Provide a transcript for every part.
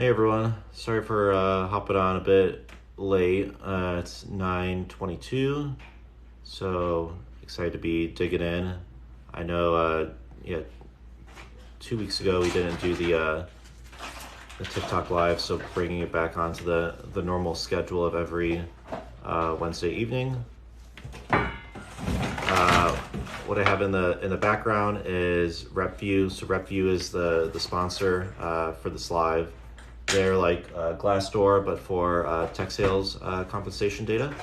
Hey everyone, sorry for hopping on a bit late. It's 9:22, so excited to be digging in. I know, 2 weeks ago we didn't do the TikTok live, so bringing it back onto the normal schedule of every Wednesday evening. What I have in the background is RepView. So RepView is the sponsor for this live. They're like Glassdoor, but for tech sales compensation data.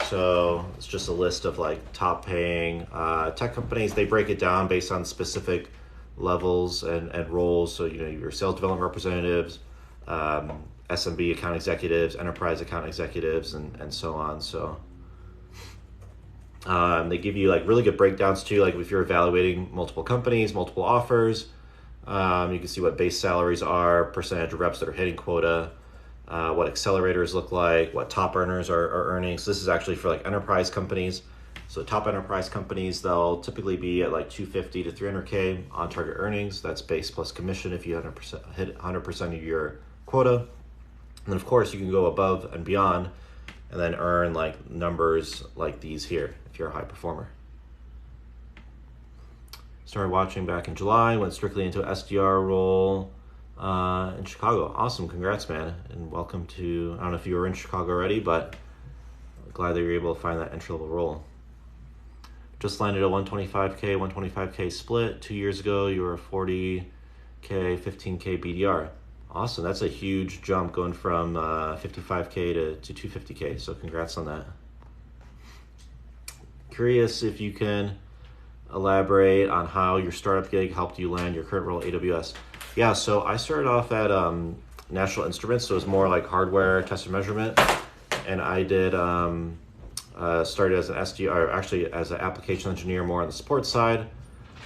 So it's just a list of like top paying tech companies. They break it down based on specific levels and roles. So, your sales development representatives, SMB account executives, enterprise account executives, and so on. So they give you like really good breakdowns too. Like if you're evaluating multiple companies, multiple offers, you can see what base salaries are, percentage of reps that are hitting quota, what accelerators look like, what top earners are earning. So this is actually for like enterprise companies. So top enterprise companies, they'll typically be at like 250 to 300K on target earnings. That's base plus commission if you hit 100% of your quota. And then of course you can go above and beyond and then earn like numbers like these here if you're a high performer. Started watching back in July, went strictly into an SDR role in Chicago. Awesome, congrats, man, and welcome to, I don't know if you were in Chicago already, but glad that you're able to find that entry-level role. Just landed a 125K split. 2 years ago, you were a 40K, 15K BDR. Awesome, that's a huge jump going from 55K to 250K, so congrats on that. Curious if you can elaborate on how your startup gig helped you land your current role at AWS. Yeah, so I started off at National Instruments, so it was more like hardware test and measurement, and I did started as an SDR, actually as an application engineer more on the support side,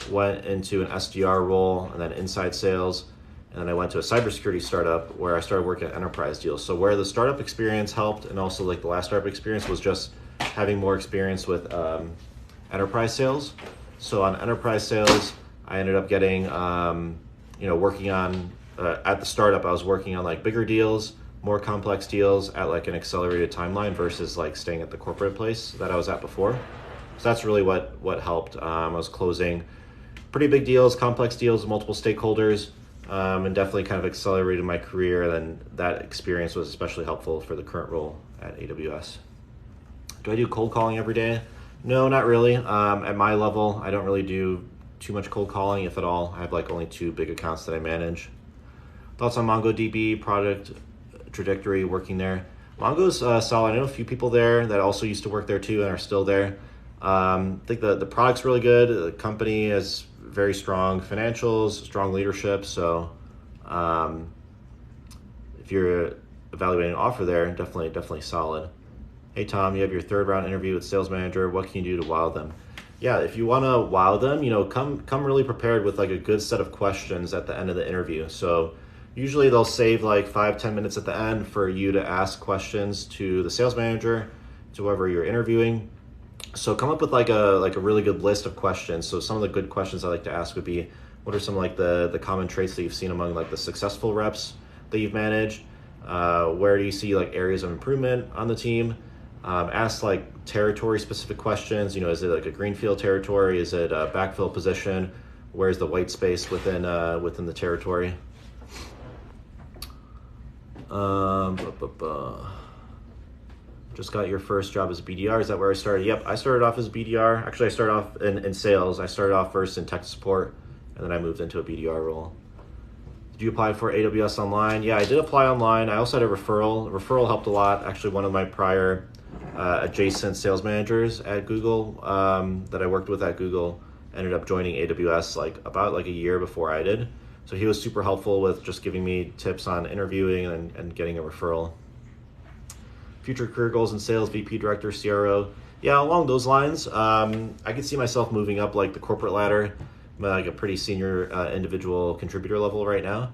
went into an SDR role and then inside sales, and then I went to a cybersecurity startup where I started working at enterprise deals. So where the startup experience helped, and also like the last startup experience, was just having more experience with enterprise sales. So on enterprise sales, I ended up getting, working on, at the startup, I was working on like bigger deals, more complex deals at like an accelerated timeline versus like staying at the corporate place that I was at before. So that's really what helped. I was closing pretty big deals, complex deals with multiple stakeholders, and definitely kind of accelerated my career. And then that experience was especially helpful for the current role at AWS. Do I do cold calling every day? No, not really. At my level, I don't really do too much cold calling, if at all. I have like only 2 big accounts that I manage. Thoughts on MongoDB, product trajectory, working there? Mongo's solid. I know a few people there that also used to work there too and are still there. I think the product's really good. The company has very strong financials, strong leadership. So if you're evaluating an offer there, definitely solid. Hey Tom, you have your 3rd round interview with sales manager. What can you do to wow them? Yeah, if you want to wow them, come really prepared with like a good set of questions at the end of the interview. So usually they'll save like 5-10 minutes at the end for you to ask questions to the sales manager, to whoever you're interviewing. So come up with like a really good list of questions. So some of the good questions I like to ask would be, what are some like the common traits that you've seen among like the successful reps that you've managed? Where do you see like areas of improvement on the team? Ask like territory specific questions. Is it like a greenfield territory? Is it a backfill position? Where's the white space within the territory? Just got your first job as a BDR. Is that where I started? Yep, I started off as a BDR. Actually, I started off in sales. I started off first in tech support, and then I moved into a BDR role. Did you apply for AWS online? Yeah, I did apply online. I also had a referral. A referral helped a lot. Actually, one of my prior adjacent sales managers at Google that I worked with at Google ended up joining AWS about a year before I did. So he was super helpful with just giving me tips on interviewing and getting a referral. Future career goals in sales, VP, director, CRO. Yeah, along those lines, I could see myself moving up like the corporate ladder. I'm like a pretty senior individual contributor level right now.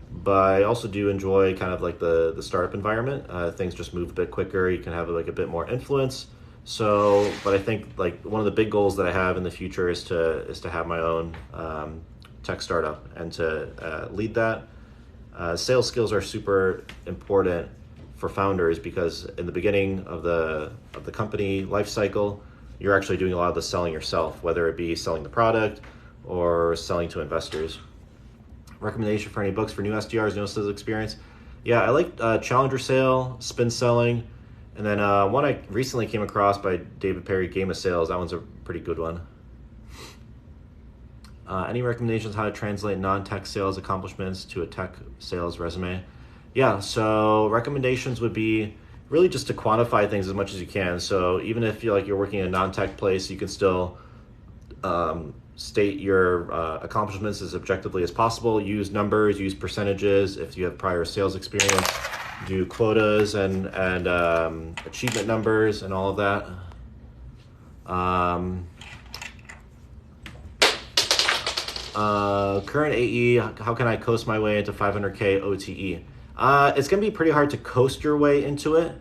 But I also do enjoy kind of like the startup environment. Things just move a bit quicker. You can have like a bit more influence. So, but I think like one of the big goals that I have in the future is to have my own tech startup and to lead that. Sales skills are super important for founders because in the beginning of the company life cycle, you're actually doing a lot of the selling yourself, whether it be selling the product or selling to investors. Recommendation for any books for new SDRs, no sales experience? Yeah, I like Challenger Sale, Spin Selling, and then one I recently came across by David Perry, Game of Sales. That one's a pretty good one. Any recommendations how to translate non-tech sales accomplishments to a tech sales resume? Yeah, so recommendations would be really just to quantify things as much as you can. So even if you're working in a non-tech place, you can still state your accomplishments as objectively as possible. Use numbers, use percentages. If you have prior sales experience, do quotas and achievement numbers and all of that. Current AE, how can I coast my way into 500K OTE? It's going to be pretty hard to coast your way into it.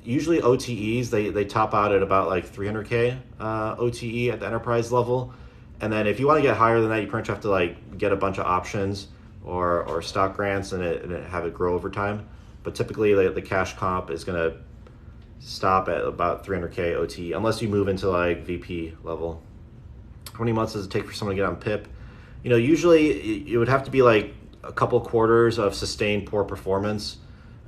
Usually OTEs, they top out at about like 300K OTE at the enterprise level. And then if you want to get higher than that, you pretty much have to like get a bunch of options or stock grants and have it grow over time. But typically the cash comp is going to stop at about 300K OTE unless you move into like VP level. How many months does it take for someone to get on PIP? Usually it would have to be like a couple quarters of sustained poor performance.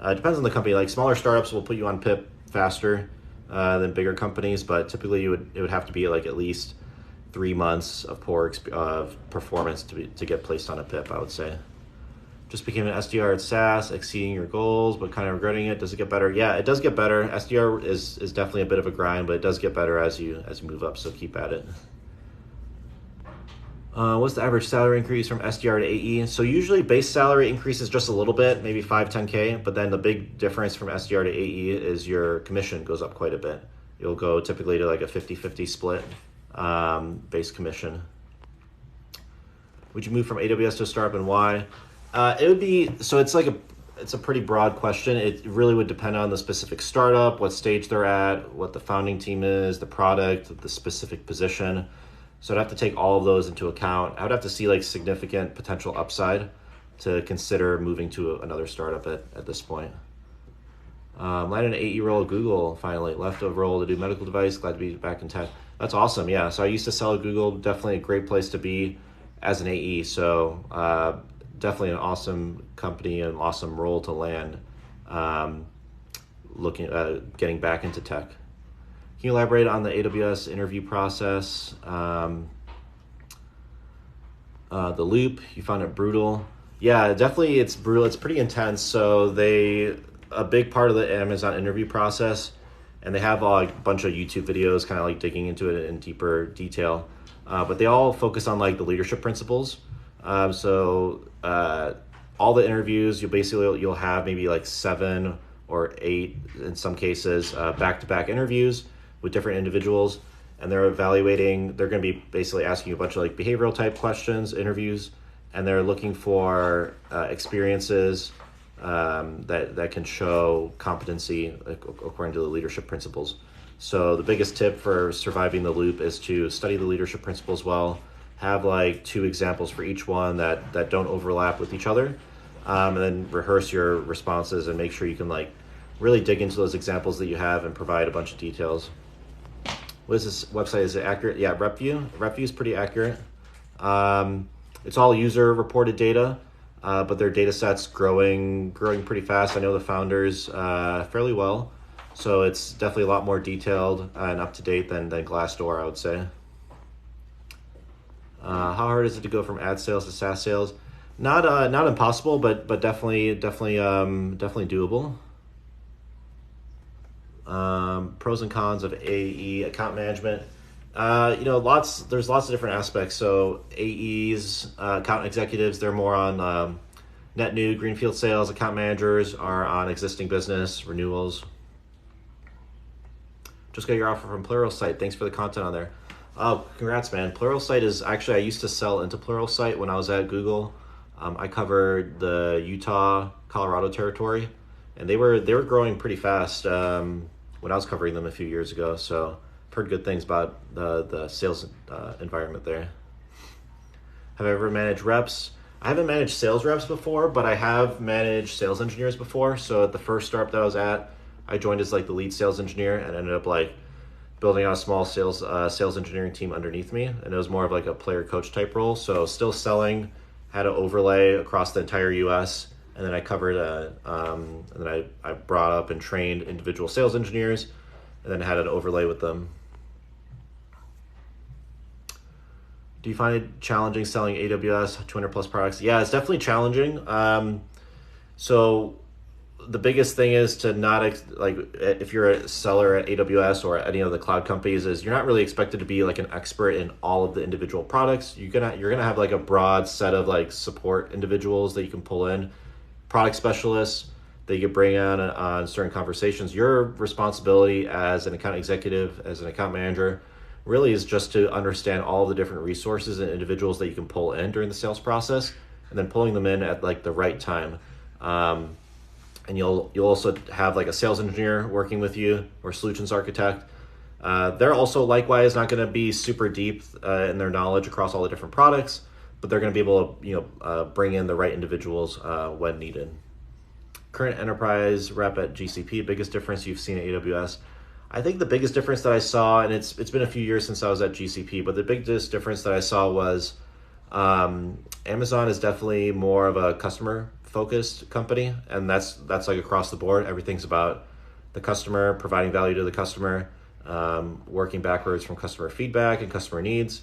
It depends on the company. Like smaller startups will put you on PIP faster than bigger companies, but typically it would have to be like at least 3 months of poor performance to get placed on a PIP, I would say. Just became an SDR at SAS, exceeding your goals, but kind of regretting it. Does it get better? Yeah, it does get better. SDR is definitely a bit of a grind, but it does get better as you move up, so keep at it. What's the average salary increase from SDR to AE? So usually base salary increases just a little bit, maybe 5-10K, but then the big difference from SDR to AE is your commission goes up quite a bit. You'll go typically to like a 50-50 split base commission. Would you move from AWS to a startup and why? It would be, so it's a pretty broad question. It really would depend on the specific startup, what stage they're at, what the founding team is, the product, the specific position. So I'd have to take all of those into account. I would have to see like significant potential upside to consider moving to another startup at this point. Landed an AE role at Google finally. Left a role to do medical device. Glad to be back in tech. That's awesome. Yeah. So I used to sell at Google. Definitely a great place to be as an AE. So definitely an awesome company and awesome role to land. Looking at getting back into tech. Can you elaborate on the AWS interview process? The loop, you found it brutal. Yeah, definitely it's brutal. It's pretty intense. So a big part of the Amazon interview process, and they have a bunch of YouTube videos kind of like digging into it in deeper detail. But they all focus on like the leadership principles. So all the interviews, you'll have maybe like 7 or 8 in some cases, back-to-back interviews with different individuals, and they're going to be basically asking you a bunch of like behavioral type questions, interviews, and they're looking for experiences that can show competency according to the leadership principles. So the biggest tip for surviving the loop is to study the leadership principles well, have like 2 examples for each one that don't overlap with each other, and then rehearse your responses and make sure you can like really dig into those examples that you have and provide a bunch of details. What is this website? Is it accurate? Yeah, RepView. RepView is pretty accurate. It's all user reported data, but their data set's growing pretty fast. I know the founders fairly well, so it's definitely a lot more detailed and up to date than Glassdoor, I would say. How hard is it to go from ad sales to SaaS sales? Not impossible, but definitely doable. Pros and cons of AE account management. There's lots of different aspects. So AEs, account executives, they're more on net new greenfield sales. Account managers are on existing business renewals. Just got your offer from Pluralsight. Thanks for the content on there. Oh, congrats, man. Pluralsight is actually, I used to sell into Pluralsight when I was at Google. I covered the Utah, Colorado territory, and they were growing pretty fast when I was covering them a few years ago. So I've heard good things about the sales environment there. Have I ever managed reps? I haven't managed sales reps before, but I have managed sales engineers before. So at the first startup that I was at, I joined as like the lead sales engineer and ended up like building out a small sales engineering team underneath me, and it was more of like a player coach type role. So still selling, had an overlay across the entire U.S., and then I covered and then I brought up and trained individual sales engineers, and then had an overlay with them. Do you find it challenging selling AWS 200 plus products? Yeah, it's definitely challenging. So the biggest thing is to not like if you're a seller at AWS or any of the cloud companies, is you're not really expected to be like an expert in all of the individual products. You're gonna have like a broad set of like support individuals that you can pull in, product specialists that you can bring on certain conversations. Your responsibility as an account executive, as an account manager, really is just to understand all the different resources and individuals that you can pull in during the sales process, and then pulling them in at like the right time. And you'll also have like a sales engineer working with you or solutions architect. They're also likewise not going to be super deep in their knowledge across all the different products, but they're going to be able to bring in the right individuals when needed. Current enterprise rep at GCP, biggest difference you've seen at AWS? I think the biggest difference that I saw, and it's been a few years since I was at GCP, but the biggest difference that I saw was Amazon is definitely more of a customer-focused company, and that's like across the board. Everything's about the customer, providing value to the customer, working backwards from customer feedback and customer needs.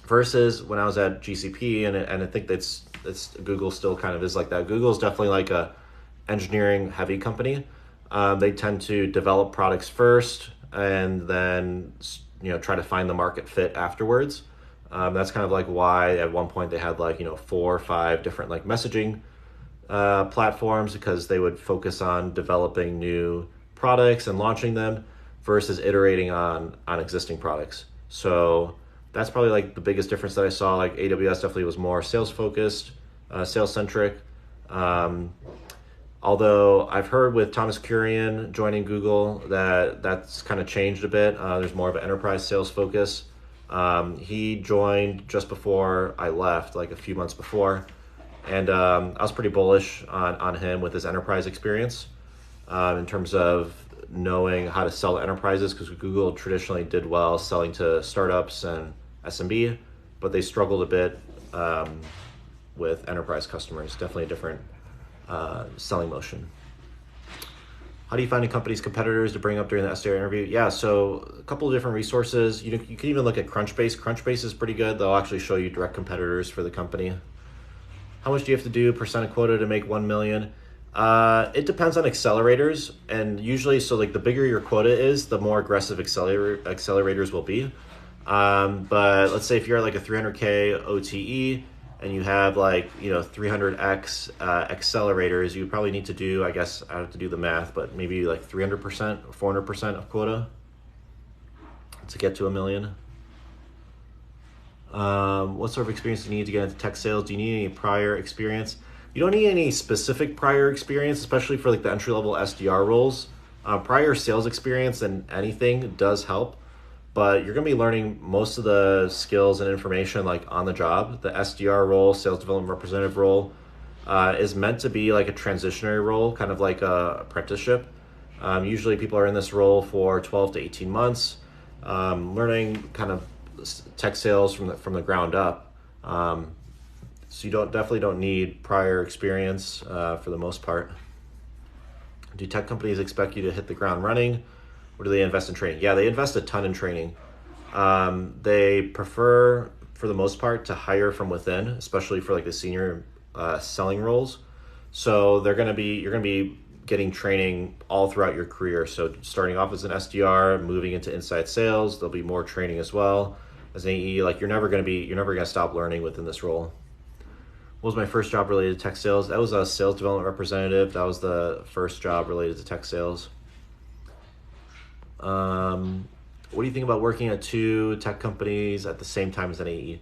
Versus when I was at GCP, and I think that's Google still kind of is like that. Google is definitely like a engineering-heavy company. They tend to develop products first and then try to find the market fit afterwards. That's kind of like why at one point they had like 4 or 5 different like messaging platforms, because they would focus on developing new products and launching them versus iterating on existing products. So that's probably like the biggest difference that I saw. Like AWS definitely was more sales focused, sales centric. Although I've heard with Thomas Kurian joining Google that's kind of changed a bit. There's more of an enterprise sales focus. He joined just before I left, like a few months before. And I was pretty bullish on him with his enterprise experience in terms of knowing how to sell to enterprises, because Google traditionally did well selling to startups and SMB, but they struggled a bit with enterprise customers. Definitely a different selling motion. How do you find a company's competitors to bring up during the SDR interview? Yeah, so a couple of different resources. You can even look at Crunchbase. Crunchbase is pretty good. They'll actually show you direct competitors for the company. How much do you have to do percent of quota to make 1 million? It depends on accelerators, and usually, so like the bigger your quota is, the more aggressive accelerators will be. But let's say if you're at like a 300K OTE and you have like 300x accelerators, you probably need to do, I guess I have to do the math, but maybe like 300% or 400% of quota to get to 1 million. What sort of experience do you need to get into tech sales? Do you need any prior experience? You don't need any specific prior experience, especially for like the entry-level SDR roles. Prior sales experience and anything does help, but you're going to be learning most of the skills and information like on the job. The SDR role, sales development representative role, is meant to be like a transitionary role, kind of like a apprenticeship. Usually people are in this role for 12 to 18 months, learning kind of tech sales from the ground up. So you definitely don't need prior experience for the most part. Do tech companies expect you to hit the ground running, or do they invest in training? Yeah, they invest a ton in training. They prefer, for the most part, to hire from within, especially for like the senior selling roles. So you're gonna be getting training all throughout your career. So starting off as an SDR, moving into inside sales, there'll be more training as well. As an AE, like you're never gonna stop learning within this role. What was my first job related to tech sales? That was a sales development representative. That was the first job related to tech sales. What do you think about working at 2 tech companies at the same time as an AE?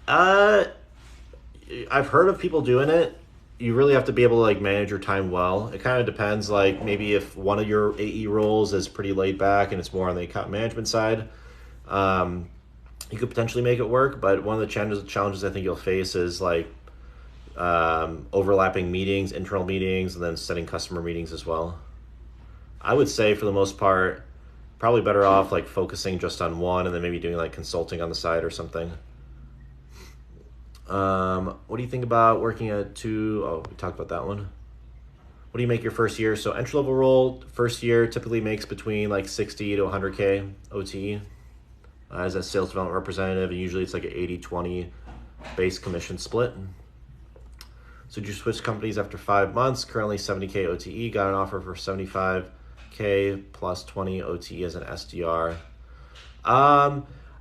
I've heard of people doing it. You really have to be able to like manage your time well. It kind of depends, like maybe if one of your AE roles is pretty laid back and it's more on the account management side, you could potentially make it work. But one of the challenges I think you'll face is like overlapping meetings, internal meetings, and then setting customer meetings as well. I would say for the most part, probably better off like focusing just on one and then maybe doing like consulting on the side or something. What do you think about working at two? Oh, we talked about that one. What do you make your first year? So entry level role, first year typically makes between like 60 to 100K OTE as a sales development representative. And usually it's like an 80-20 base commission split. So did you switch companies after 5 months? Currently 70K OTE, got an offer for 75K plus 20 OTE as an SDR.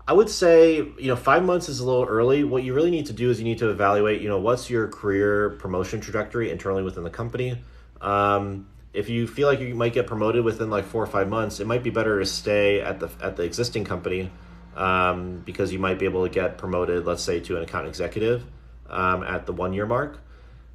I would say, 5 months is a little early. What you really need to do is you need to evaluate, what's your career promotion trajectory internally within the company. If you feel like you might get promoted within like 4 or 5 months, it might be better to stay at the existing company because you might be able to get promoted, let's say, to an account executive at the 1 year mark.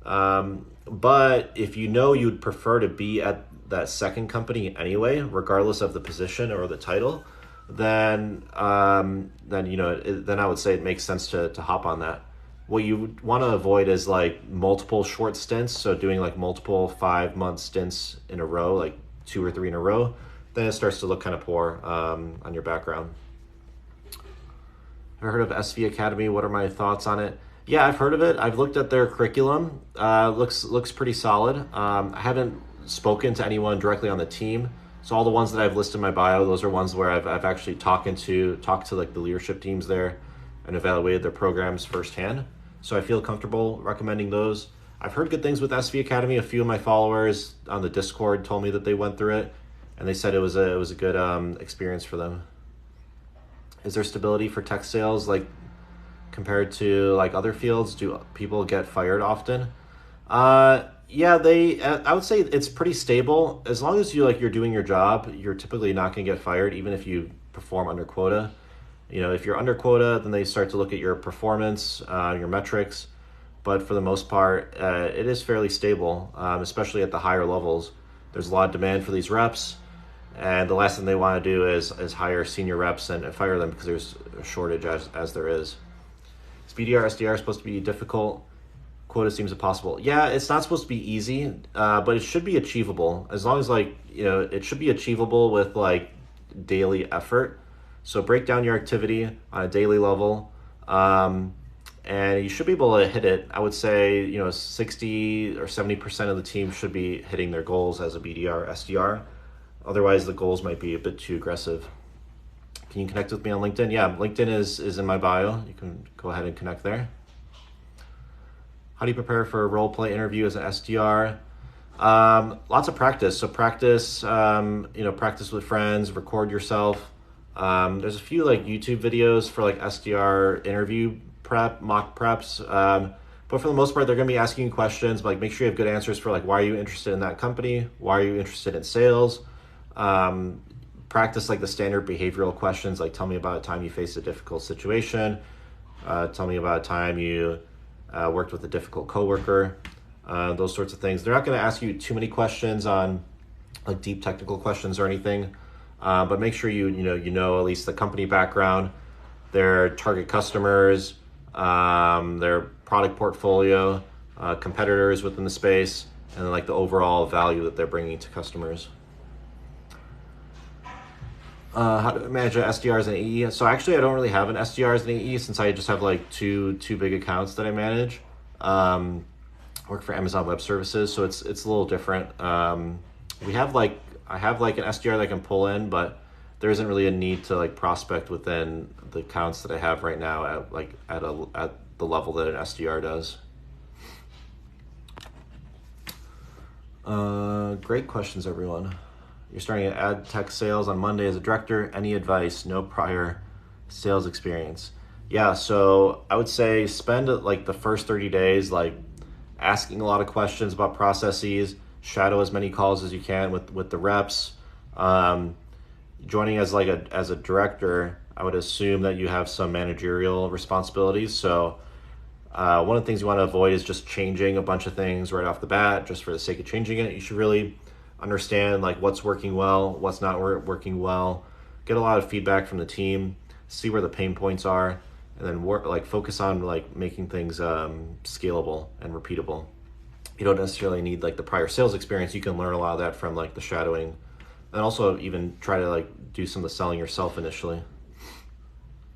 But if you'd prefer to be at that second company anyway, regardless of the position or the title, then I would say it makes sense to hop on that. What you want to avoid is like multiple short stints. So doing like multiple 5-month stints in a row, like 2 or 3 in a row, then it starts to look kind of poor on your background. I've heard of SV Academy. What are my thoughts on it? Yeah, I've heard of it. I've looked at their curriculum. Looks pretty solid. I haven't spoken to anyone directly on the team. So all the ones that I've listed in my bio, those are ones where I've actually talked to like the leadership teams there and evaluated their programs firsthand. So I feel comfortable recommending those. I've heard good things with SV Academy. A few of my followers on the Discord told me that they went through it, and they said it was a good experience for them. Is there stability for tech sales like compared to like other fields? Do people get fired often? Yeah, I would say it's pretty stable. As long as you're doing your job, you're typically not going to get fired, even if you perform under quota. If you're under quota, then they start to look at your performance, your metrics. But for the most part, it is fairly stable, especially at the higher levels. There's a lot of demand for these reps, and the last thing they want to do is hire senior reps and fire them because there's a shortage as there is. Is BDR, SDR supposed to be difficult? Quota seems impossible. Yeah, it's not supposed to be easy, but it should be achievable. As long as it should be achievable with like daily effort. So break down your activity on a daily level, and you should be able to hit it. I would say 60 or 70% of the team should be hitting their goals as a BDR, SDR. Otherwise, the goals might be a bit too aggressive. Can you connect with me on LinkedIn? Yeah, LinkedIn is in my bio. You can go ahead and connect there. How do you prepare for a role play interview as an SDR? Lots of practice. So practice, practice with friends, record yourself. There's a few like YouTube videos for like SDR interview prep, mock preps. But for the most part, they're going to be asking you questions. But like, make sure you have good answers for like, why are you interested in that company? Why are you interested in sales? Practice like the standard behavioral questions, like tell me about a time you faced a difficult situation. Tell me about a time you worked with a difficult coworker. Those sorts of things. They're not going to ask you too many questions on like deep technical questions or anything. But make sure you know at least the company background, their target customers, their product portfolio, competitors within the space, and then like the overall value that they're bringing to customers. How to manage SDR as an AE? So actually, I don't really have an SDR as an AE since I just have like two big accounts that I manage. Work for Amazon Web Services, so it's a little different. I have like an SDR that I can pull in, but there isn't really a need to like prospect within the accounts that I have right now at the level that an SDR does. Great questions, everyone. You're starting at ad tech sales on Monday as a director. Any advice? No prior sales experience. Yeah, so I would say spend like the first 30 days like asking a lot of questions about processes. Shadow as many calls as you can with the reps. Joining as a director, I would assume that you have some managerial responsibilities. So one of the things you want to avoid is just changing a bunch of things right off the bat just for the sake of changing it. You should really understand like what's working well, what's not working well. Get a lot of feedback from the team, see where the pain points are, and then focus on like making things scalable and repeatable. You don't necessarily need like the prior sales experience. You can learn a lot of that from like the shadowing, and also even try to like do some of the selling yourself initially.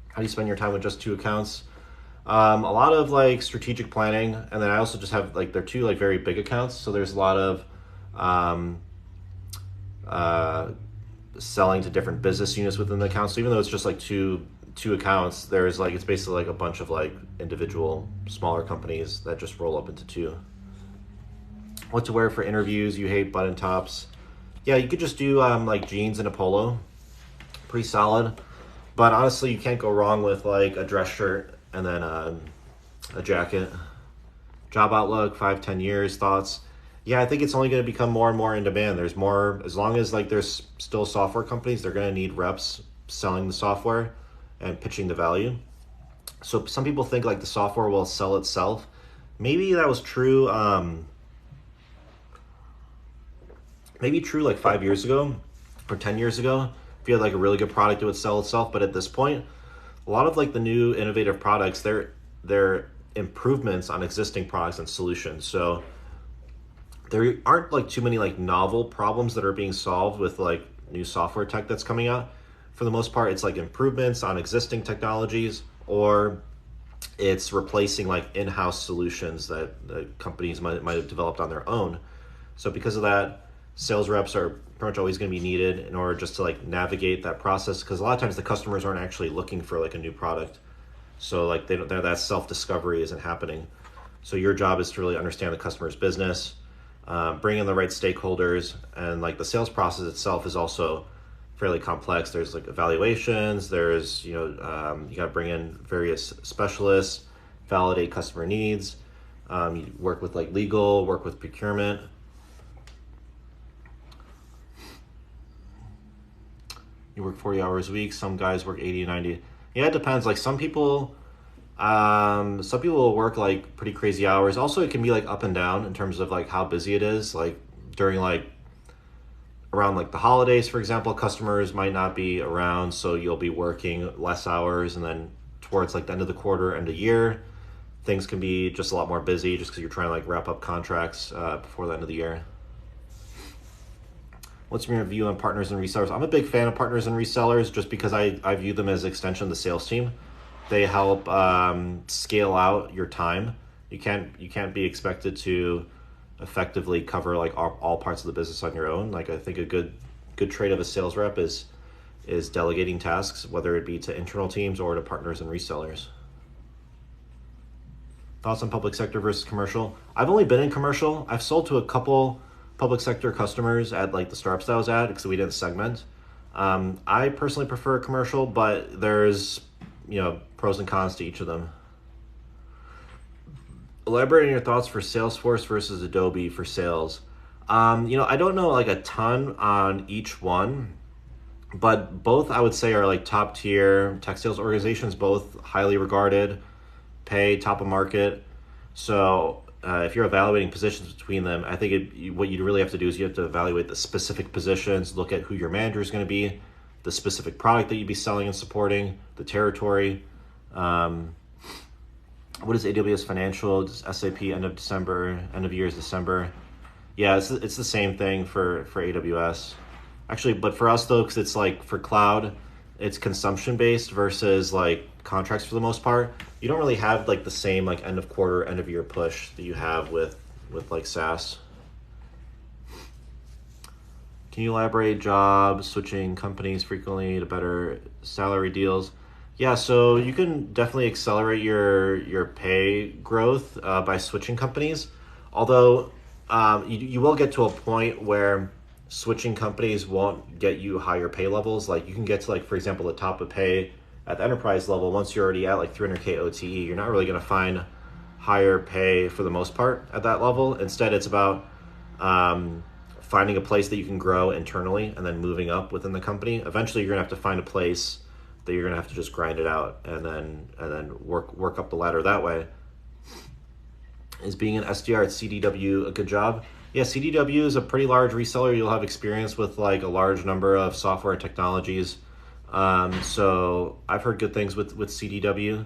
How do you spend your time with just 2 accounts? A lot of like strategic planning, and then I also just have like, they're 2 like very big accounts, so there's a lot of selling to different business units within the account. So even though it's just like two accounts, there's like, it's basically like a bunch of like individual smaller companies that just roll up into 2. What to wear for interviews? You hate button tops. Yeah, you could just do like jeans and a polo. Pretty solid. But honestly, you can't go wrong with like a dress shirt and then a jacket. Job outlook, 5-10 years, thoughts. Yeah, I think it's only going to become more and more in demand. There's more, as long as like there's still software companies, they're going to need reps selling the software and pitching the value. So some people think like the software will sell itself. Maybe that was true. Maybe true like 5 years ago or 10 years ago. If you had like a really good product, it would sell itself. But at this point, a lot of like the new innovative products, they're improvements on existing products and solutions. So there aren't like too many like novel problems that are being solved with like new software tech that's coming out. For the most part, it's like improvements on existing technologies, or it's replacing like in-house solutions that the companies might have developed on their own. So because of that, sales reps are pretty much always going to be needed in order just to like navigate that process, because a lot of times the customers aren't actually looking for like a new product. So like that self-discovery isn't happening. So your job is to really understand the customer's business, bring in the right stakeholders, and like the sales process itself is also fairly complex. There's like evaluations, there's, you got to bring in various specialists, validate customer needs, you work with like legal, work with procurement. You work 40 hours a week. Some guys work 80, 90. Yeah, it depends. Like some people will work like pretty crazy hours. Also, it can be like up and down in terms of like how busy it is. Like during like around like the holidays, for example, customers might not be around, so you'll be working less hours. And then towards like the end of the quarter, end of year, things can be just a lot more busy just because you're trying to like wrap up contracts before the end of the year. What's your view on partners and resellers? I'm a big fan of partners and resellers just because I view them as an extension of the sales team. They help scale out your time. You can't be expected to effectively cover like all parts of the business on your own. Like I think a good trait of a sales rep is delegating tasks, whether it be to internal teams or to partners and resellers. Thoughts on public sector versus commercial? I've only been in commercial. I've sold to a couple public sector customers at like the startups that I was at because we didn't segment. I personally prefer commercial, but there's pros and cons to each of them. Elaborate on your thoughts for Salesforce versus Adobe for sales. I don't know like a ton on each one, but both I would say are like top tier tech sales organizations, both highly regarded, pay top of market. So if you're evaluating positions between them, I think what you really have to do is you have to evaluate the specific positions, look at who your manager is going to be, the specific product that you'd be selling and supporting, the territory. What is AWS Financial? Just SAP end of December, end of year is December. Yeah, it's the same thing for AWS. Actually, but for us though, because it's like for cloud, it's consumption based versus like contracts for the most part. You don't really have like the same like end of quarter, end of year push that you have with like SaaS. Can you elaborate jobs, switching companies frequently to better salary deals? Yeah, so you can definitely accelerate your pay growth by switching companies. Although you will get to a point where switching companies won't get you higher pay levels. Like you can get to like, for example, the top of pay at the enterprise level. Once you're already at like 300K OTE, you're not really going to find higher pay for the most part at that level. Instead, it's about finding a place that you can grow internally and then moving up within the company. Eventually, you're going to have to find a place that you're going to have to just grind it out and then work up the ladder that way. Is being an SDR at CDW a good job? Yeah, CDW is a pretty large reseller. You'll have experience with like a large number of software technologies. So I've heard good things with CDW.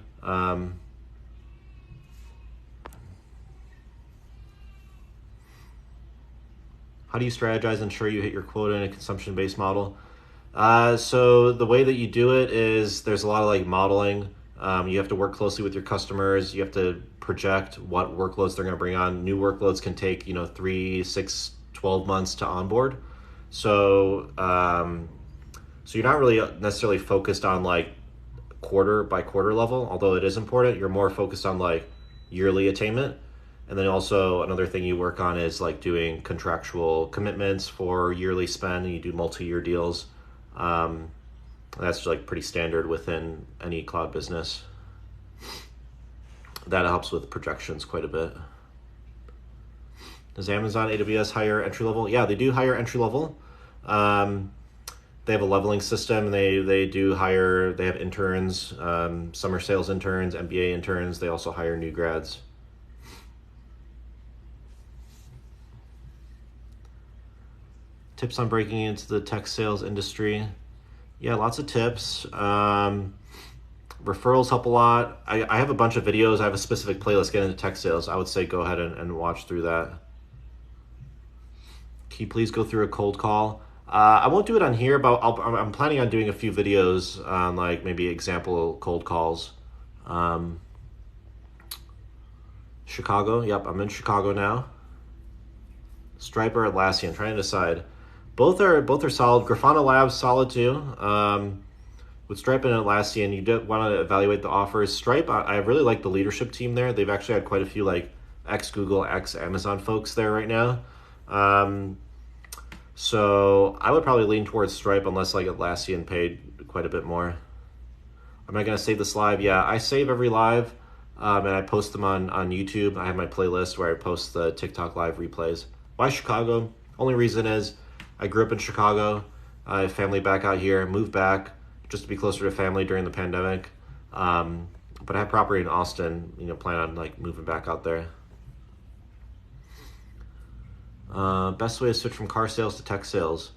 How do you strategize and ensure you hit your quota in a consumption-based model? So the way that you do it is there's a lot of like modeling. You have to work closely with your customers. You have to project what workloads they're going to bring on. New workloads can take 3, 6, 12 months to onboard. So so you're not really necessarily focused on like quarter by quarter level, although it is important. You're more focused on like yearly attainment. And then also another thing you work on is like doing contractual commitments for yearly spend, and you do multi-year deals. That's like pretty standard within any cloud business. That helps with projections quite a bit. Does Amazon AWS hire entry level? Yeah, they do hire entry level. They have a leveling system, and they do hire. They have interns, summer sales interns, MBA interns. They also hire new grads. Tips on breaking into the tech sales industry. Yeah, lots of tips. Referrals help a lot. I have a bunch of videos. I have a specific playlist getting into tech sales. I would say go ahead and watch through that. Can you please go through a cold call? I won't do it on here, but I'm planning on doing a few videos on like maybe example cold calls. Chicago. Yep, I'm in Chicago now. Stripe or Atlassian. Trying to decide. Both are solid. Grafana Labs solid too. With Stripe and Atlassian, you do want to evaluate the offers. Stripe, I really like the leadership team there. They've actually had quite a few like ex-Google, ex-Amazon folks there right now. So I would probably lean towards Stripe unless like Atlassian paid quite a bit more. Am I going to save this live? Yeah, I save every live, and I post them on YouTube. I have my playlist where I post the TikTok live replays. Why Chicago? Only reason is I grew up in Chicago. I have family back out here. Moved back just to be closer to family during the pandemic. But I have property in Austin. Plan on like moving back out there. Best way to switch from car sales to tech sales.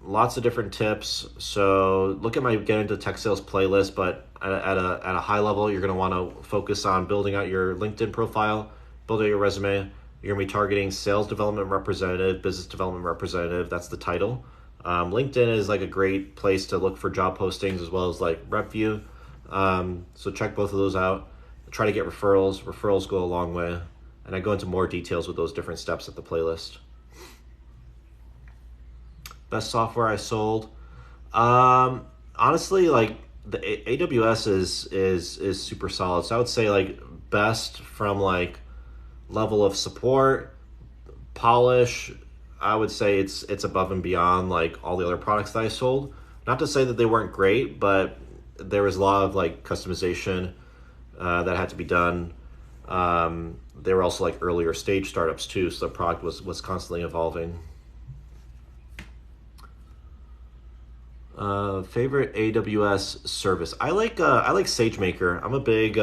Lots of different tips. So look at my Get Into Tech Sales playlist, but at a high level, you're going to want to focus on building out your LinkedIn profile, building out your resume. You're going to be targeting sales development representative, business development representative. That's the title. LinkedIn is like a great place to look for job postings as well as like RepView. So check both of those out. Try to get referrals. Referrals go a long way. And I go into more details with those different steps at the playlist. Best software I sold. Honestly, like the AWS is super solid. So I would say like best from like level of support, polish, I would say it's above and beyond like all the other products that I sold. Not to say that they weren't great, but there was a lot of like customization that had to be done. They were also like earlier stage startups too, so the product was constantly evolving. Favorite AWS service? I like SageMaker. I'm a big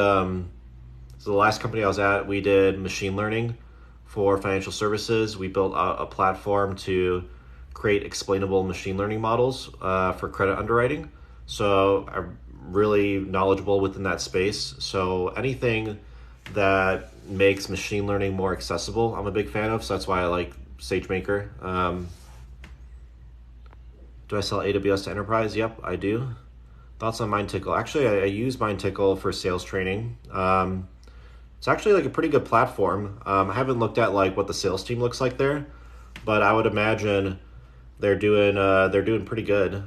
so the last company I was at, we did machine learning for financial services. We built a platform to create explainable machine learning models for credit underwriting. So I'm really knowledgeable within that space. So anything that makes machine learning more accessible, I'm a big fan of. So that's why I like SageMaker. Do I sell AWS to enterprise? Yep, I do. Thoughts on MindTickle? Actually, I use MindTickle for sales training. It's actually like a pretty good platform. I haven't looked at like what the sales team looks like there, but I would imagine they're doing pretty good.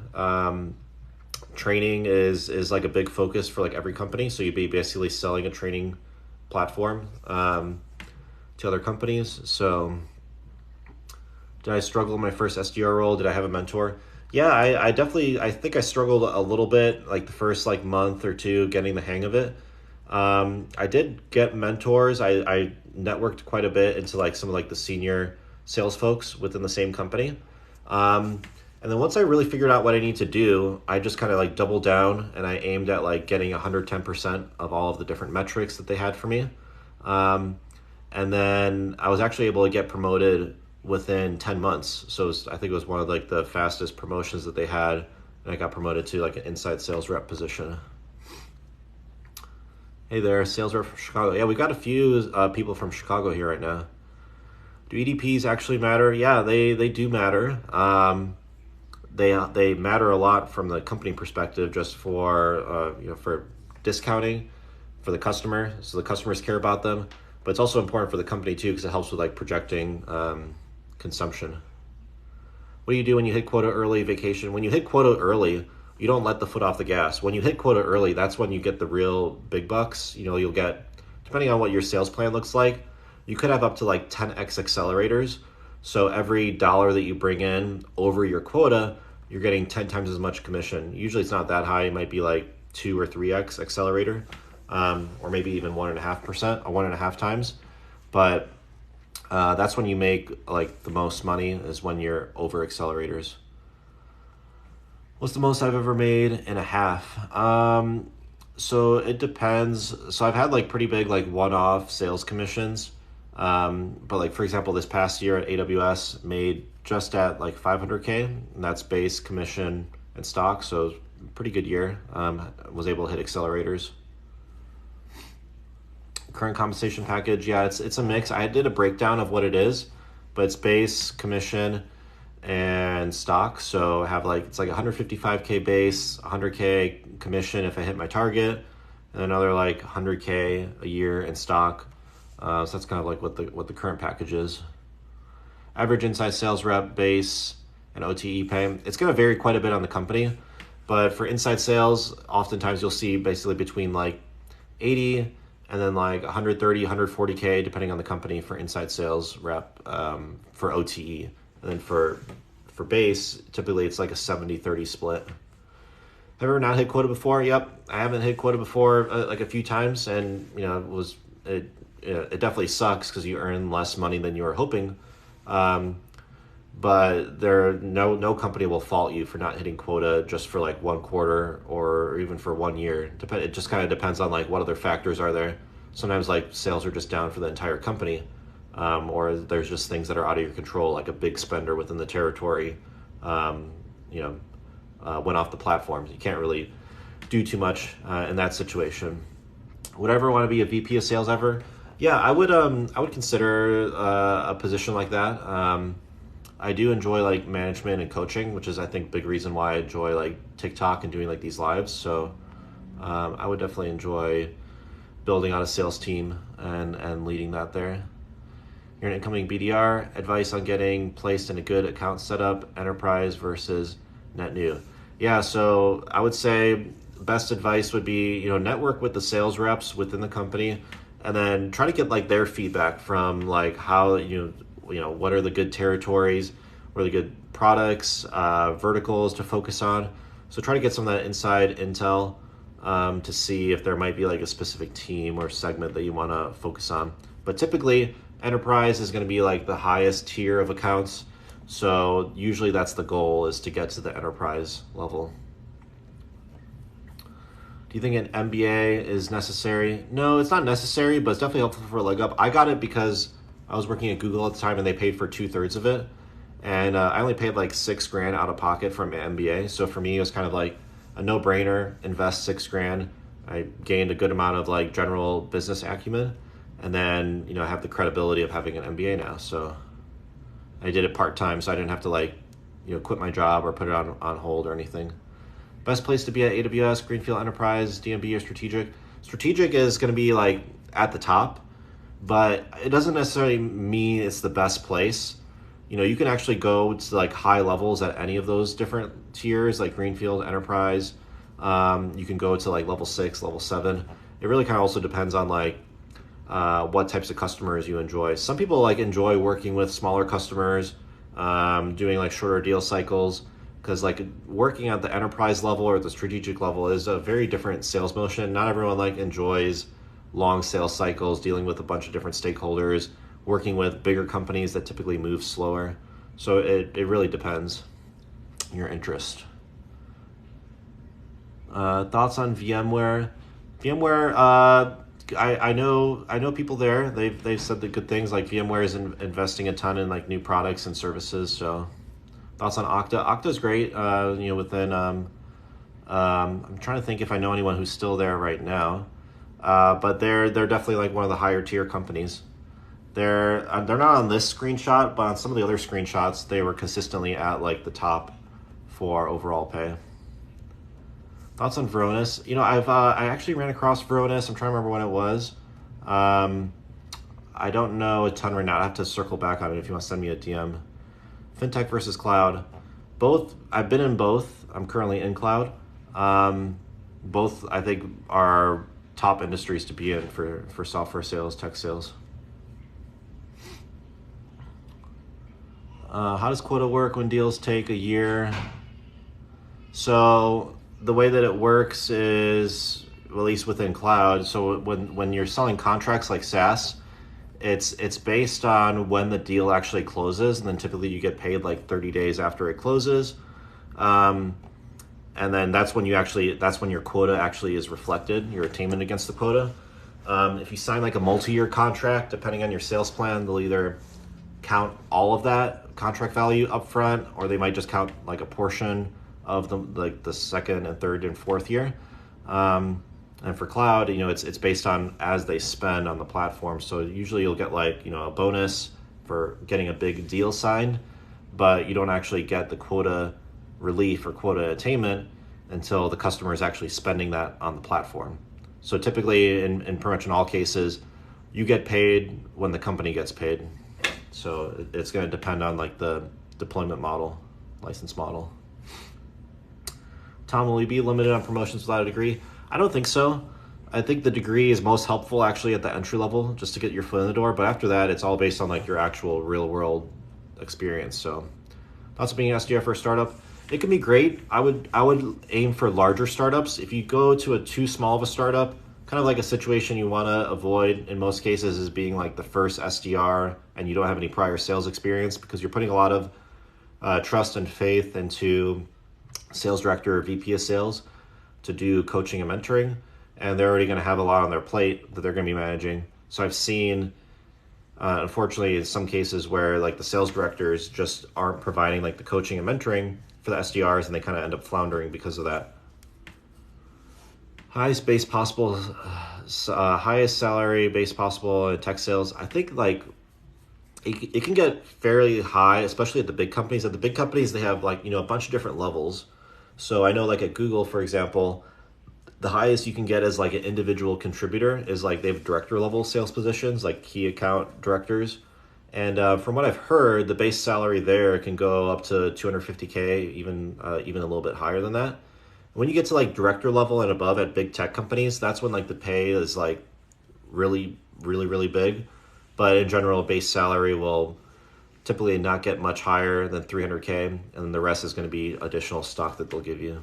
Training is like a big focus for like every company. So you'd be basically selling a training platform to other companies. So did I struggle in my first SDR role? Did I have a mentor? Yeah, I definitely, I think I struggled a little bit like the first like month or two getting the hang of it. I did get mentors. I networked quite a bit into like some of like the senior sales folks within the same company. And then once I really figured out what I need to do, I just kind of like doubled down and I aimed at like getting 110% of all of the different metrics that they had for me. And then I was actually able to get promoted within 10 months. So I think it was one of like the fastest promotions that they had, and I got promoted to like an inside sales rep position. Hey there, sales rep from Chicago. Yeah, we got a few people from Chicago here right now. Do EDPs actually matter? Yeah, they do matter. They matter a lot from the company perspective, just for for discounting for the customer, so the customers care about them. But it's also important for the company too, because it helps with like projecting consumption. What do you do when you hit quota early? Vacation. When you hit quota early, you don't let the foot off the gas. When you hit quota early, that's when you get the real big bucks. You'll get, depending on what your sales plan looks like, you could have up to like 10x accelerators. So every dollar that you bring in over your quota, you're getting 10 times as much commission. Usually it's not that high. It might be like 2 or 3x accelerator, or maybe even 1.5% or 1.5 times. But that's when you make like the most money, is when you're over accelerators. What's the most I've ever made in a half? So it depends. So I've had like pretty big like one-off sales commissions. But like, for example, this past year at AWS made just at like 500K, and that's base, commission, and stock. So it was a pretty good year. Was able to hit accelerators. Current compensation package, yeah, it's a mix. I did a breakdown of what it is, but it's base, commission, and stock. So I have like, it's like 155K base, 100K commission if I hit my target, and another like 100K a year in stock. So that's kind of like what the current package is. Average inside sales rep base and OTE pay. It's going to vary quite a bit on the company, but for inside sales, oftentimes you'll see basically between like 80 and then like 130, 140K, depending on the company, for inside sales rep for OTE. And then for base, typically it's like a 70-30 split. Have you ever not hit quota before? Yep, I haven't hit quota before like a few times, and it definitely sucks because you earn less money than you were hoping. But no company will fault you for not hitting quota just for like one quarter or even for 1 year. It just kind of depends on like what other factors are there. Sometimes like sales are just down for the entire company, or there's just things that are out of your control, like a big spender within the territory, went off the platform. You can't really do too much in that situation. Would I ever want to be a VP of sales ever? Yeah, I would consider a position like that. I do enjoy like management and coaching, which is I think big reason why I enjoy like TikTok and doing like these lives. So I would definitely enjoy building out a sales team and leading that there. You're an incoming BDR. Advice on getting placed in a good account setup, enterprise versus net new. Yeah, so I would say best advice would be, network with the sales reps within the company, and then try to get like their feedback from like how, what are the good territories, what are the good products, verticals to focus on. So try to get some of that inside intel to see if there might be like a specific team or segment that you want to focus on. But typically enterprise is going to be like the highest tier of accounts. So usually that's the goal, is to get to the enterprise level. Do you think an MBA is necessary? No, it's not necessary, but it's definitely helpful for a leg up. I got it because I was working at Google at the time and they paid for 2/3 of it. And I only paid like $6,000 out of pocket from an MBA. So for me, it was kind of like a no-brainer, invest $6,000. I gained a good amount of like general business acumen, and then, I have the credibility of having an MBA now. So I did it part-time, so I didn't have to like, quit my job or put it on hold or anything. Best place to be at AWS, Greenfield Enterprise, DMB, or Strategic? Strategic is going to be like at the top, but it doesn't necessarily mean it's the best place. You can actually go to like high levels at any of those different tiers, like Greenfield, Enterprise. You can go to like level 6, level 7. It really kind of also depends on like what types of customers you enjoy. Some people like enjoy working with smaller customers, doing like shorter deal cycles, because like working at the enterprise level or the strategic level is a very different sales motion. Not everyone like enjoys long sales cycles, dealing with a bunch of different stakeholders, working with bigger companies that typically move slower. So it really depends on your interest. Thoughts on VMware? VMware, I know people there. They've said the good things. Like VMware is investing a ton in like new products and services. So thoughts on Okta? Okta's great. Within I'm trying to think if I know anyone who's still there right now. But they're definitely like one of the higher tier companies. They're not on this screenshot, but on some of the other screenshots, they were consistently at like the top for overall pay. Thoughts on Varonis? I actually ran across Varonis. I'm trying to remember when it was. I don't know a ton right now. I have to circle back on it if you want to send me a DM. Fintech versus cloud. Both. I've been in both. I'm currently in cloud. Both I think are top industries to be in for software sales, tech sales. How does Quota work when deals take a year? So the way that it works is, at least within cloud, so when you're selling contracts like SaaS, it's based on when the deal actually closes, and then typically you get paid like 30 days after it closes. And then that's when your quota actually is reflected, your attainment against the quota. If you sign like a multi-year contract, depending on your sales plan, they'll either count all of that contract value up front, or they might just count like a portion of the second and third and fourth year. And for cloud, it's based on as they spend on the platform. So usually you'll get like, a bonus for getting a big deal signed, but you don't actually get the quota relief or quota attainment until the customer is actually spending that on the platform. So typically in pretty much in all cases, you get paid when the company gets paid. So it's going to depend on like the deployment model, license model. Tom, will you be limited on promotions without a degree? I don't think so. I think the degree is most helpful actually at the entry level, just to get your foot in the door. But after that, it's all based on like your actual real world experience. So thoughts of being an SDR for a startup? It can be great. I would aim for larger startups. If you go to a too small of a startup, kind of like a situation you want to avoid in most cases is being like the first SDR and you don't have any prior sales experience, because you're putting a lot of trust and faith into sales director or VP of sales to do coaching and mentoring, and they're already going to have a lot on their plate that they're going to be managing. So I've seen, unfortunately, in some cases where like the sales directors just aren't providing like the coaching and mentoring for the SDRs, and they kind of end up floundering because of that. Highest base possible, highest salary base possible in tech sales. I think like it can get fairly high, especially at the big companies. At the big companies, they have like, a bunch of different levels. So I know like at Google, for example, the highest you can get as like an individual contributor is like they have director level sales positions, like key account directors. And from what I've heard, the base salary there can go up to 250K, even a little bit higher than that. When you get to like director level and above at big tech companies, that's when like the pay is like really, really, really big. But in general, base salary will typically not get much higher than 300K, and then the rest is going to be additional stock that they'll give you.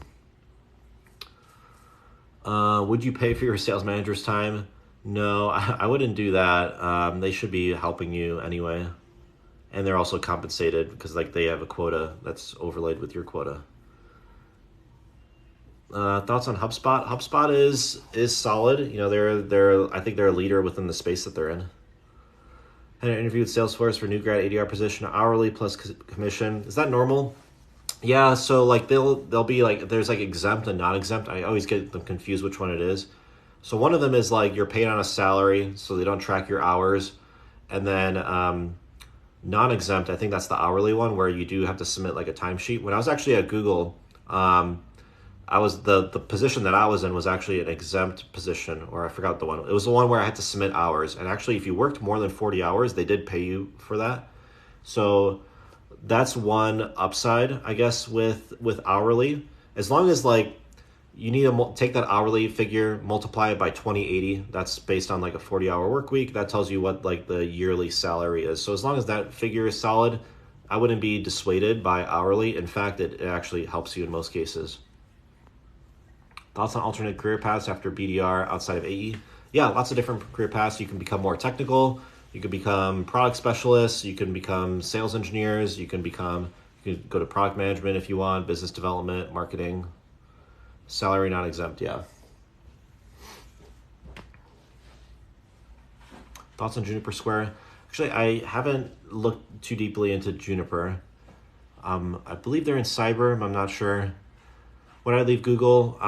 Would you pay for your sales manager's time? No, I wouldn't do that. They should be helping you anyway. And they're also compensated because like they have a quota that's overlaid with your quota. Thoughts on HubSpot? HubSpot is solid. I think they're a leader within the space that they're in. Had an interview with Salesforce for new grad ADR position, hourly plus commission. Is that normal? Yeah, so like they'll be like, there's like exempt and non-exempt. I always get them confused which one it is. So one of them is like you're paid on a salary, so they don't track your hours. And then non-exempt, I think that's the hourly one where you do have to submit like a timesheet. When I was actually at Google, I was the position that I was in was actually an exempt position, or I forgot the one. It was the one where I had to submit hours. And actually, if you worked more than 40 hours, they did pay you for that. So that's one upside, I guess, with hourly. As long as like you need to take that hourly figure, multiply it by 2080. That's based on like a 40-hour work week. That tells you what like the yearly salary is. So as long as that figure is solid, I wouldn't be dissuaded by hourly. In fact, it actually helps you in most cases. Thoughts on alternate career paths after BDR outside of AE? Yeah, lots of different career paths. You can become more technical. You can become product specialists. You can become sales engineers. You can go to product management if you want, business development, marketing. Salary not exempt, yeah. Thoughts on Juniper Square? Actually, I haven't looked too deeply into Juniper. I believe they're in cyber. I'm not sure. When I leave Google,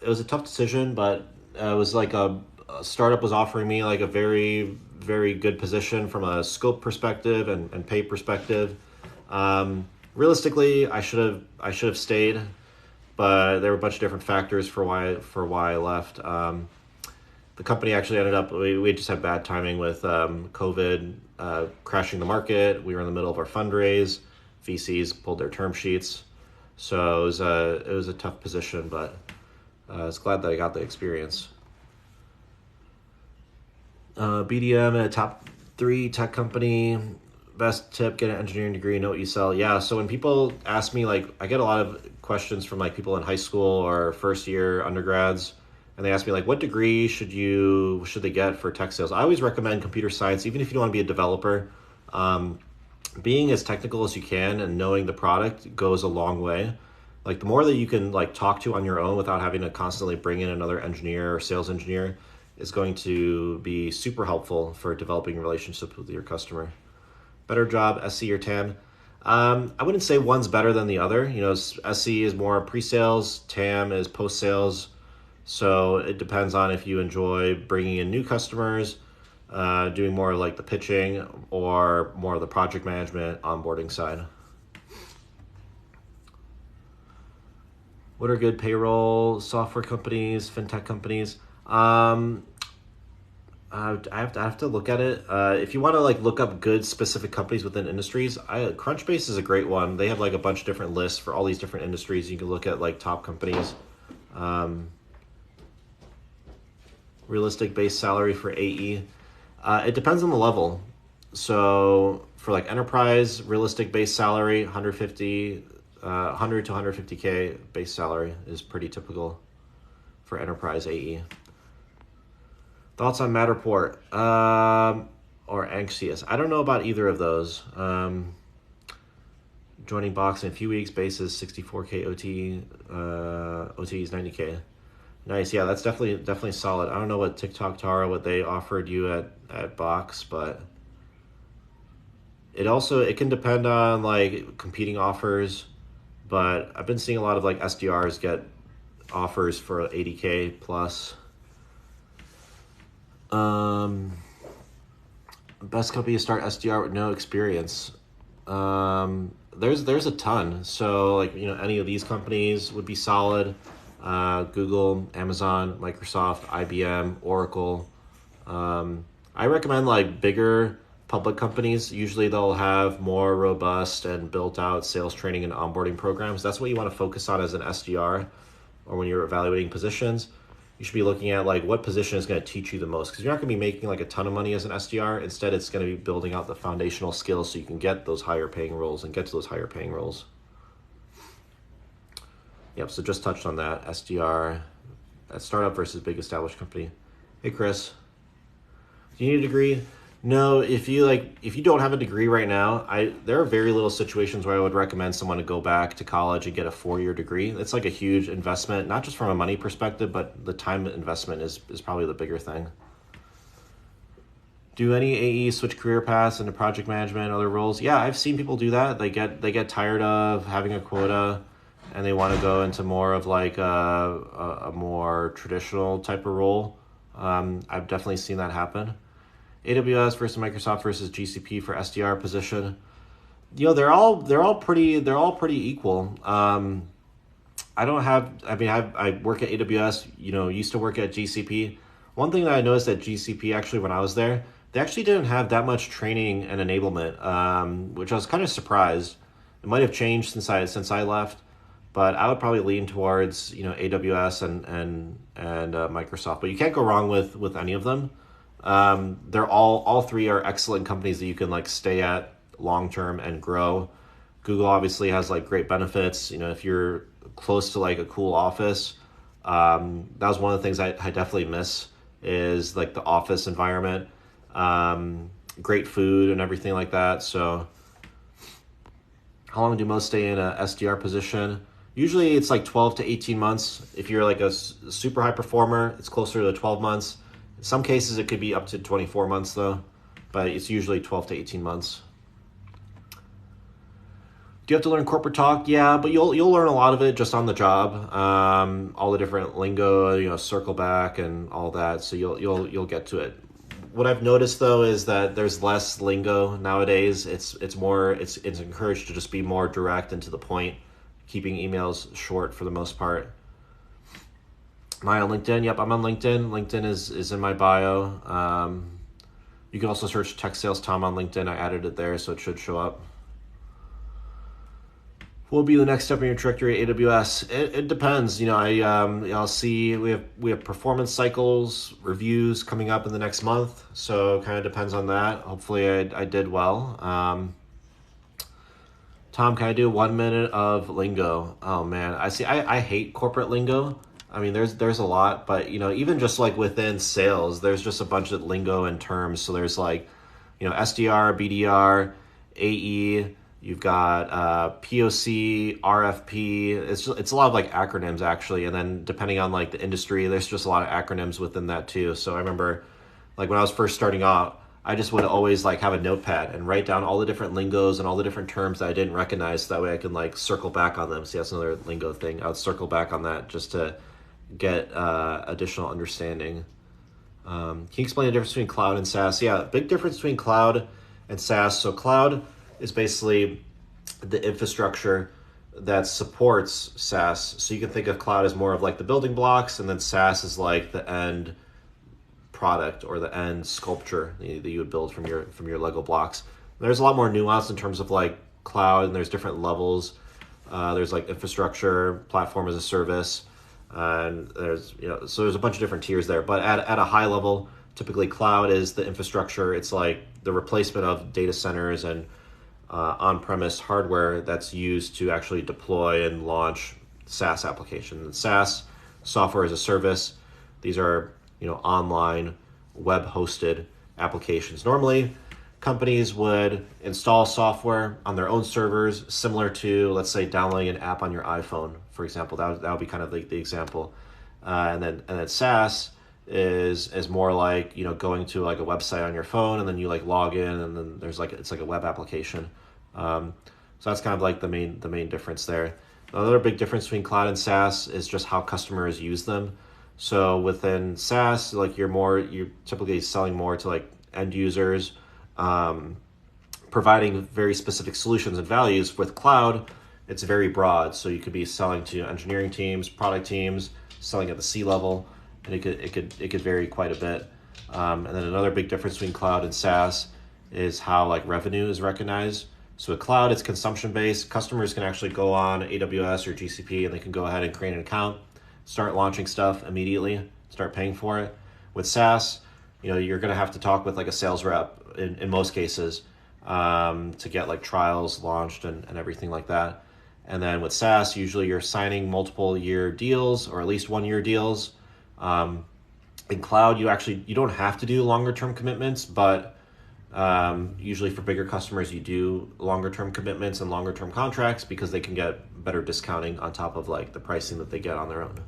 it was a tough decision, but it was like a startup was offering me like a very, very good position from a scope perspective and pay perspective. Realistically, I should have stayed, but there were a bunch of different factors for why I left. The company actually ended up, we just had bad timing with COVID crashing the market. We were in the middle of our fundraise. VCs pulled their term sheets. So it was a tough position, but I was glad that I got the experience. BDM at a top 3 tech company. Best tip, get an engineering degree, know what you sell. Yeah, so when people ask me, like, I get a lot of questions from like people in high school or first year undergrads, and they ask me like, what degree should they get for tech sales? I always recommend computer science, even if you don't want to be a developer. Being as technical as you can and knowing the product goes a long way. Like the more that you can like talk to on your own without having to constantly bring in another engineer or sales engineer is going to be super helpful for developing relationships with your customer. Better job, SC or TAM? I wouldn't say one's better than the other. You know, SC is more pre-sales, TAM is post-sales. So it depends on if you enjoy bringing in new customers, doing more like the pitching or more of the project management onboarding side. What are good payroll software companies, fintech companies? I have to look at it. If you want to like look up good specific companies within industries, Crunchbase is a great one. They have like a bunch of different lists for all these different industries. You can look at like top companies. Realistic base salary for AE. It depends on the level. So for like enterprise, realistic base salary, 100 to 150K base salary is pretty typical for enterprise AE. Thoughts on Matterport or Anxious? I don't know about either of those. Joining Box in a few weeks, base is 64K OT, OT is 90K. Nice, yeah, that's definitely solid. I don't know what TikTok Tara, what they offered you at Box, but it can depend on like competing offers. But I've been seeing a lot of like SDRs get offers for 80K plus. Best company to start SDR with no experience. There's a ton. So like, you know, any of these companies would be solid. Google, Amazon, Microsoft, IBM, Oracle. I recommend like bigger public companies. Usually they'll have more robust and built out sales training and onboarding programs. That's what you want to focus on as an SDR or when you're evaluating positions. You should be looking at like what position is going to teach you the most, because you're not going to be making like a ton of money as an SDR. Instead, it's going to be building out the foundational skills so you can get those higher paying roles and get to those higher paying roles. Yep, so just touched on that. SDR, that startup versus big established company. Hey, Chris, do you need a degree? No, if you don't have a degree right now, there are very little situations where I would recommend someone to go back to college and get a 4-year degree. It's like a huge investment, not just from a money perspective, but the time investment is probably the bigger thing. Do any AE switch career paths into project management and other roles? Yeah, I've seen people do that. They get tired of having a quota and they want to go into more of like a more traditional type of role. I've definitely seen that happen. AWS versus Microsoft versus GCP for SDR position. You know, they're all pretty equal. I work at AWS, you know, used to work at GCP. One thing that I noticed at GCP actually when I was there, they actually didn't have that much training and enablement, which I was kind of surprised. It might have changed since I left, but I would probably lean towards, you know, AWS and Microsoft. But you can't go wrong with any of them. They're all three are excellent companies that you can like stay at long term and grow. Google obviously has like great benefits. You know, if you're close to like a cool office, that was one of the things I definitely miss is like the office environment, great food and everything like that. So how long do most stay in a SDR position? Usually it's like 12 to 18 months. If you're like a super high performer, it's closer to 12 months. In some cases, it could be up to 24 months though, but it's usually 12 to 18 months. Do you have to learn corporate talk? Yeah, but you'll learn a lot of it just on the job. All the different lingo, circle back and all that. So you'll get to it. What I've noticed though is that there's less lingo nowadays. It's encouraged to just be more direct and to the point, keeping emails short for the most part. Am I on LinkedIn? Yep, I'm on LinkedIn. LinkedIn is in my bio. You can also search TechSalesTom on LinkedIn. I added it there, so it should show up. What will be the next step in your trajectory at AWS? It depends. I'll see we have performance cycles, reviews coming up in the next month. So kind of depends on that. Hopefully I did well. Tom, can I do 1 minute of lingo? Oh man, I hate corporate lingo. I mean, there's a lot, but even just like within sales, there's just a bunch of lingo and terms. So there's SDR, BDR, AE. You've got POC, RFP. It's a lot of like acronyms actually, and then depending on like the industry, there's just a lot of acronyms within that too. So I remember, like when I was first starting out, I just would always like have a notepad and write down all the different lingos and all the different terms that I didn't recognize. So that way I can like circle back on them. See, that's another lingo thing. I would circle back on that just to get additional understanding. Can you explain the difference between cloud and SaaS? Yeah, big difference between cloud and SaaS. So cloud is basically the infrastructure that supports SaaS. So you can think of cloud as more of like the building blocks, and then SaaS is like the end product or the end sculpture that you would build from your Lego blocks. There's a lot more nuance in terms of like cloud, and there's different levels. There's like infrastructure, platform as a service, and so there's a bunch of different tiers there. But at a high level, typically cloud is the infrastructure. It's like the replacement of data centers and on-premise hardware that's used to actually deploy and launch SaaS applications. And SaaS, software as a service, these are online web-hosted applications. Normally, companies would install software on their own servers, similar to, let's say, downloading an app on your iPhone, for example. That would be kind of like the example. And then SaaS is more like going to like a website on your phone, and then you like log in, and then there's like it's like a web application. So that's kind of like the main difference there. Another big difference between cloud and SaaS is just how customers use them. So within SaaS, like you're typically selling more to like end users, providing very specific solutions and values. With cloud, it's very broad. So you could be selling to engineering teams, product teams, selling at the C-level, and it could vary quite a bit. And then another big difference between cloud and SaaS is how like revenue is recognized. So with cloud, it's consumption based. Customers can actually go on AWS or GCP, and they can go ahead and create an account, start launching stuff immediately, start paying for it. With SaaS, you're going to have to talk with like a sales rep in most cases to get like trials launched and everything like that. And then with SaaS, usually you're signing multiple year deals or at least 1 year deals. In cloud, you don't have to do longer term commitments, but usually for bigger customers, you do longer term commitments and longer term contracts because they can get better discounting on top of like the pricing that they get on their own.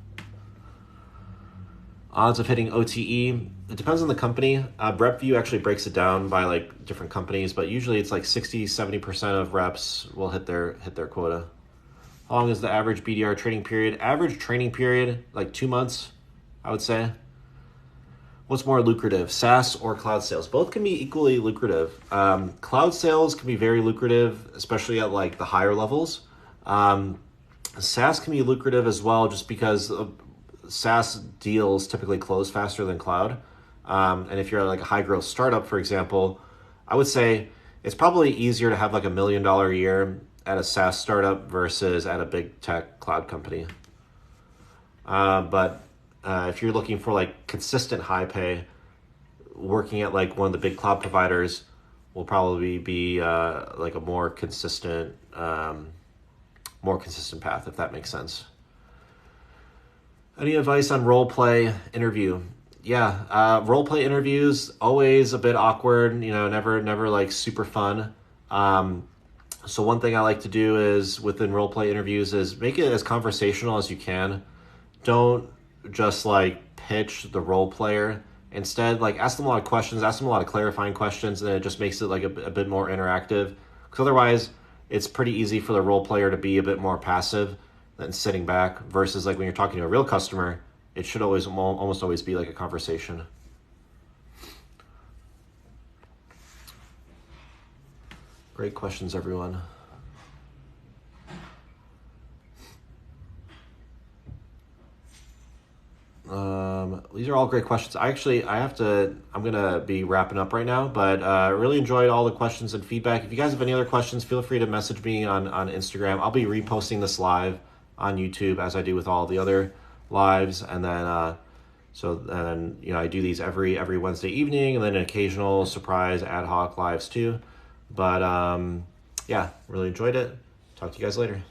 Odds of hitting OTE, it depends on the company. RepView actually breaks it down by like different companies, but usually it's like 60-70% of reps will hit their quota. How long is the average BDR training period? Average training period, like 2 months, I would say. What's more lucrative, SaaS or cloud sales? Both can be equally lucrative. Cloud sales can be very lucrative, especially at like the higher levels. SaaS can be lucrative as well, just because SaaS deals typically close faster than cloud. And if you're like a high growth startup, for example, I would say it's probably easier to have like $1 million a year at a SaaS startup versus at a big tech cloud company. But if you're looking for like consistent high pay, working at like one of the big cloud providers will probably be like a more consistent path, if that makes sense. Any advice on role play interview? Yeah, role play interviews always a bit awkward. Never like super fun. So one thing I like to do is within role play interviews is make it as conversational as you can. Don't just like pitch the role player Instead, like ask them a lot of questions, ask them a lot of clarifying questions, and then it just makes it like a bit more interactive. Because otherwise, it's pretty easy for the role player to be a bit more passive than sitting back. Versus like when you're talking to a real customer, it should almost always be like a conversation. Great questions, everyone. These are all great questions. I'm gonna be wrapping up right now, but really enjoyed all the questions and feedback. If you guys have any other questions, feel free to message me on Instagram. I'll be reposting this live on YouTube as I do with all the other lives, and then I do these every Wednesday evening, and then an occasional surprise ad hoc lives too. But yeah, really enjoyed it. Talk to you guys later.